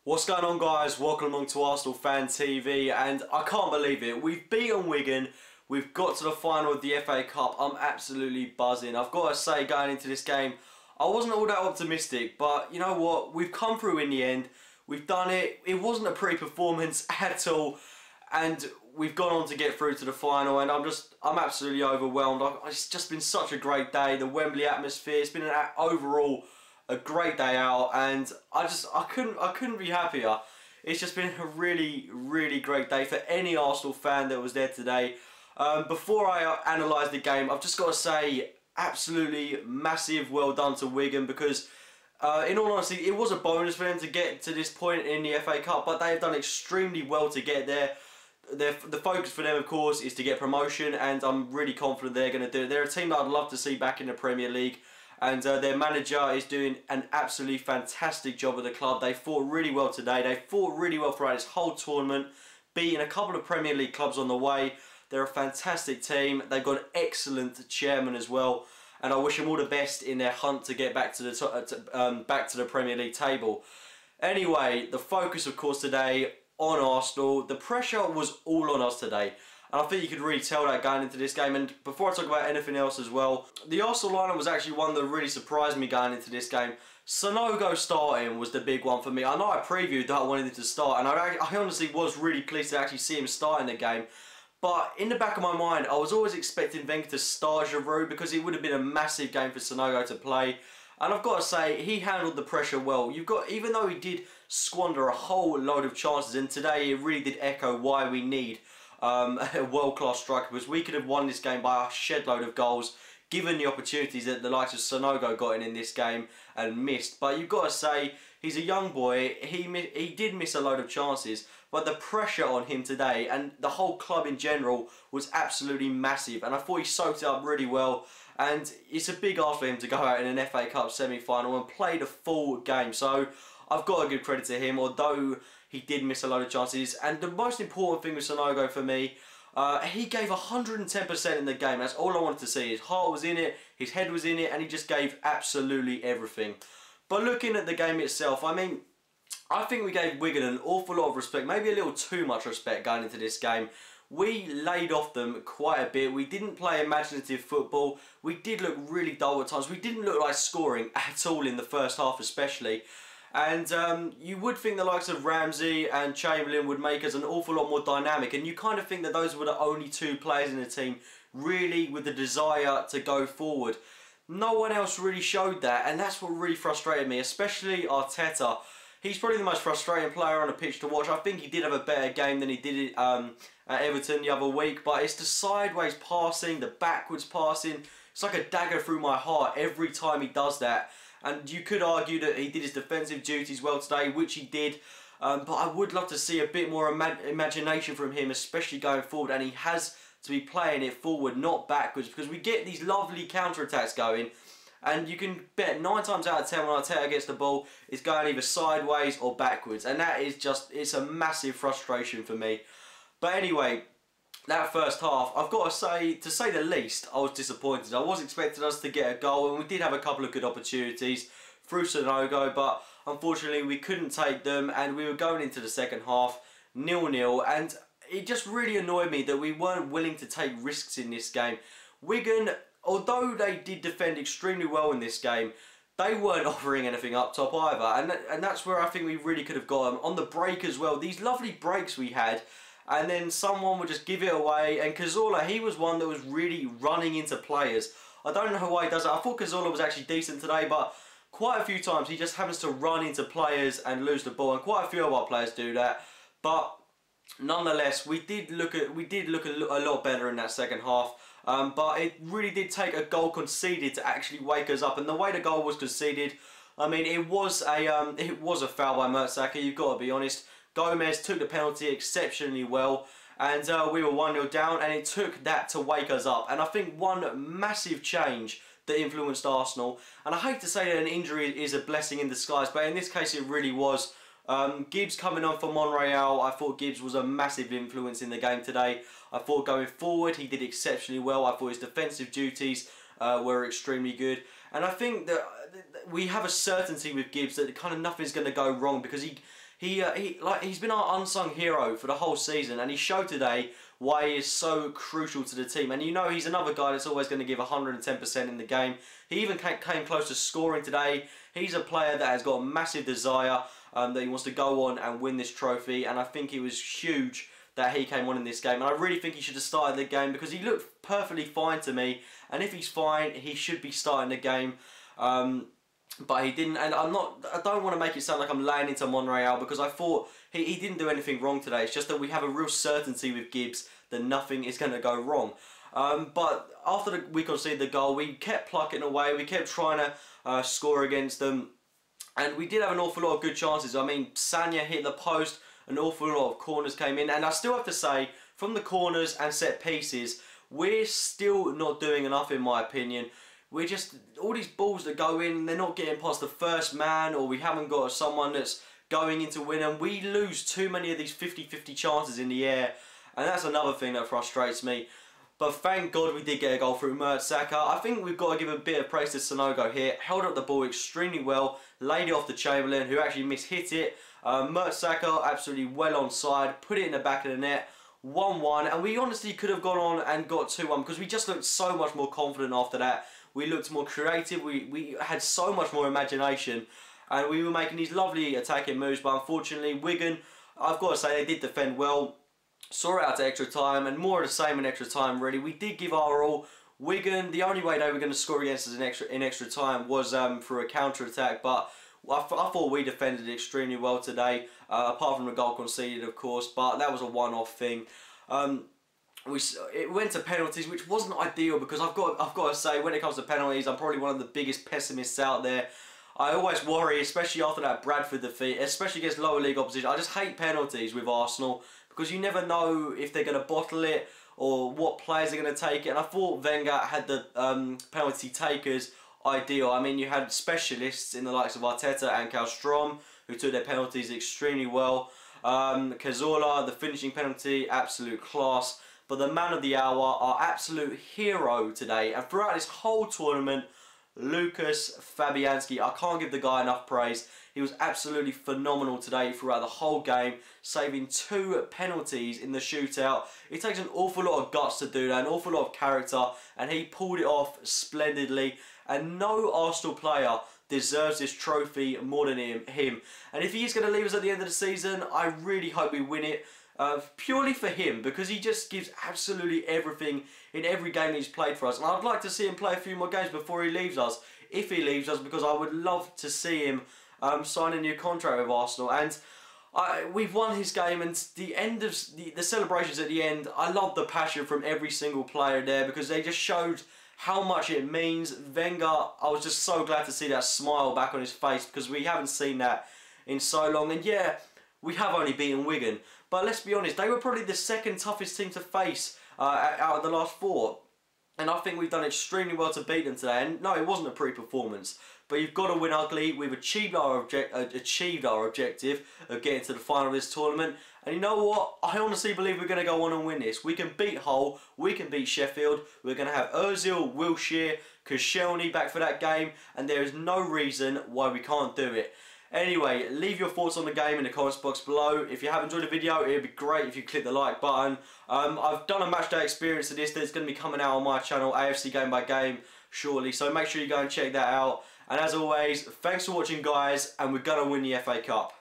What's going on, guys? Welcome along to Arsenal Fan TV, and I can't believe it. We've beaten Wigan. We've got to the final of the FA Cup. I'm absolutely buzzing. I've got to say, going into this game, I wasn't all that optimistic, but you know what? We've come through in the end. We've done it. It wasn't a pre-performance at all, and we've gone on to get through to the final, and I'm absolutely overwhelmed. It's just been such a great day. The Wembley atmosphere, it's been overall a great day out, and I couldn't be happier. It's just been a really great day for any Arsenal fan that was there today. Before I analyse the game, I've just got to say absolutely massive well done to Wigan, because in all honesty, it was a bonus for them to get to this point in the FA Cup, but they've done extremely well to get there. The focus for them, of course, is to get promotion, and I'm really confident they're going to do it. They're a team that I'd love to see back in the Premier League, and their manager is doing an absolutely fantastic job at the club. They fought really well today. They fought really well throughout this whole tournament, beating a couple of Premier League clubs on the way. They're a fantastic team. They've got an excellent chairman as well, and I wish them all the best in their hunt to get back to the Premier League table. Anyway, the focus, of course, today on Arsenal. The pressure was all on us today, and I think you could really tell that going into this game. And before I talk about anything else as well, the Arsenal lineup was actually one that really surprised me going into this game. Sanogo starting was the big one for me. I know I previewed that I wanted him to start, and I honestly was really pleased to actually see him start in the game. But in the back of my mind, I was always expecting Wenger to start Giroud, because it would have been a massive game for Sanogo to play. And I've got to say, he handled the pressure well. Even though he did squander a whole load of chances, and today it really did echo why we need a world-class striker, because we could have won this game by a shed load of goals, given the opportunities that the likes of Sanogo got in this game and missed. But you've got to say, he's a young boy. He did miss a load of chances, but the pressure on him today and the whole club in general was absolutely massive, and I thought he soaked it up really well. And it's a big ask for him to go out in an FA Cup semi-final and play the full game. So I've got to give credit to him, although he did miss a load of chances. And the most important thing with Sanogo for me, he gave 110% in the game. That's all I wanted to see. His heart was in it, his head was in it, and he just gave absolutely everything. But looking at the game itself, I mean, I think we gave Wigan an awful lot of respect, maybe a little too much respect going into this game. We laid off them quite a bit. We didn't play imaginative football. We did look really dull at times. We didn't look like scoring at all in the first half especially. And you would think the likes of Ramsey and Chamberlain would make us an awful lot more dynamic. And you kind of think that those were the only two players in the team really with the desire to go forward. No one else really showed that, and that's what really frustrated me, especially Arteta. He's probably the most frustrating player on the pitch to watch. I think he did have a better game than he did at Everton the other week, but it's the sideways passing, the backwards passing. It's like a dagger through my heart every time he does that. And you could argue that he did his defensive duties well today, which he did. But I would love to see a bit more imagination from him, especially going forward. And he has to be playing it forward, not backwards, because we get these lovely counter-attacks going. And you can bet 9 times out of 10 when Arteta gets the ball, it's going either sideways or backwards. And that is just, it's a massive frustration for me. But anyway, that first half, I've got to say the least, I was disappointed. I was expecting us to get a goal, and we did have a couple of good opportunities through Sanogo, but unfortunately we couldn't take them, and we were going into the second half 0-0, and it just really annoyed me that we weren't willing to take risks in this game. Wigan, although they did defend extremely well in this game, they weren't offering anything up top either, and that's where I think we really could have got them. On the break as well, these lovely breaks we had, and then someone would just give it away, and Cazorla, he was one that was really running into players. I don't know why he does that. I thought Cazorla was actually decent today, but quite a few times he just happens to run into players and lose the ball, and quite a few of our players do that. But nonetheless, we did look a lot better in that second half. But it really did take a goal conceded to actually wake us up, and the way the goal was conceded, I mean, it was a foul by Mertesacker. You've got to be honest. Gomez took the penalty exceptionally well, and we were 1-0 down, and it took that to wake us up. And I think one massive change that influenced Arsenal, and I hate to say that an injury is a blessing in disguise, but in this case it really was. Gibbs coming on for Monreal, I thought Gibbs was a massive influence in the game today. I thought going forward he did exceptionally well. I thought his defensive duties were extremely good. And I think that we have a certainty with Gibbs that kind of nothing's going to go wrong, because He's been our unsung hero for the whole season, and he showed today why he is so crucial to the team. And you know, he's another guy that's always going to give 110% in the game. He even came close to scoring today. He's a player that has got a massive desire that he wants to go on and win this trophy, and I think it was huge that he came on in this game. And I really think he should have started the game because he looked perfectly fine to me, and if he's fine, he should be starting the game. But he didn't, and I don't want to make it sound like I'm laying into Monreal, because I thought he didn't do anything wrong today. It's just that we have a real certainty with Gibbs that nothing is going to go wrong. But after we conceded the goal, we kept plucking away, we kept trying to score against them, and we did have an awful lot of good chances. I mean, Sanya hit the post, an awful lot of corners came in, and I still have to say, from the corners and set pieces, we're still not doing enough in my opinion. We're just, all these balls that go in, they're not getting past the first man, or we haven't got someone that's going in to win, and we lose too many of these 50-50 chances in the air, and that's another thing that frustrates me. But thank God we did get a goal through Mertesacker. I think we've got to give a bit of praise to Sanogo here. Held up the ball extremely well, laid it off to Chamberlain, who actually mishit it. Mertesacker absolutely well onside, put it in the back of the net. 1-1, and we honestly could have gone on and got 2-1 because we just looked so much more confident after that. We looked more creative, we had so much more imagination, and we were making these lovely attacking moves, but unfortunately Wigan, I've got to say, they did defend well, saw it out to extra time, and more of the same in extra time really. We did give our all. Wigan, the only way they were going to score against us in extra time was through a counter-attack, but I thought we defended extremely well today, apart from the goal conceded of course, but that was a one-off thing. It went to penalties, which wasn't ideal because I've got to say, when it comes to penalties, I'm probably one of the biggest pessimists out there. I always worry, especially after that Bradford defeat, especially against lower league opposition. I just hate penalties with Arsenal because you never know if they're going to bottle it or what players are going to take it. And I thought Wenger had the penalty takers ideal. I mean, you had specialists in the likes of Arteta and Kallstrom who took their penalties extremely well. Cazorla, the finishing penalty, absolute class. But the man of the hour, our absolute hero today, and throughout this whole tournament, Lucas Fabianski. I can't give the guy enough praise. He was absolutely phenomenal today throughout the whole game, saving 2 penalties in the shootout. It takes an awful lot of guts to do that, an awful lot of character, and he pulled it off splendidly. And no Arsenal player deserves this trophy more than him. And if he is going to leave us at the end of the season, I really hope we win it. Purely for him, because he just gives absolutely everything in every game he's played for us, and I'd like to see him play a few more games before he leaves us, if he leaves us, because I would love to see him sign a new contract with Arsenal. And we've won his game, and the end of the celebrations at the end, I love the passion from every single player there, because they just showed how much it means. Wenger, I was just so glad to see that smile back on his face, because we haven't seen that in so long. And yeah, we have only beaten Wigan, but let's be honest, they were probably the second toughest team to face out of the last 4. And I think we've done extremely well to beat them today. And no, it wasn't a pretty performance, but you've got to win ugly. We've achieved our objective of getting to the final of this tournament. And you know what? I honestly believe we're going to go on and win this. We can beat Hull, we can beat Sheffield. We're going to have Ozil, Wilshere, Koscielny back for that game, and there is no reason why we can't do it. Anyway, leave your thoughts on the game in the comments box below. If you have enjoyed the video, it would be great if you click the like button. I've done a matchday experience of this that's going to be coming out on my channel, AFC Game by Game, shortly. So make sure you go and check that out. And as always, thanks for watching guys, and we're going to win the FA Cup.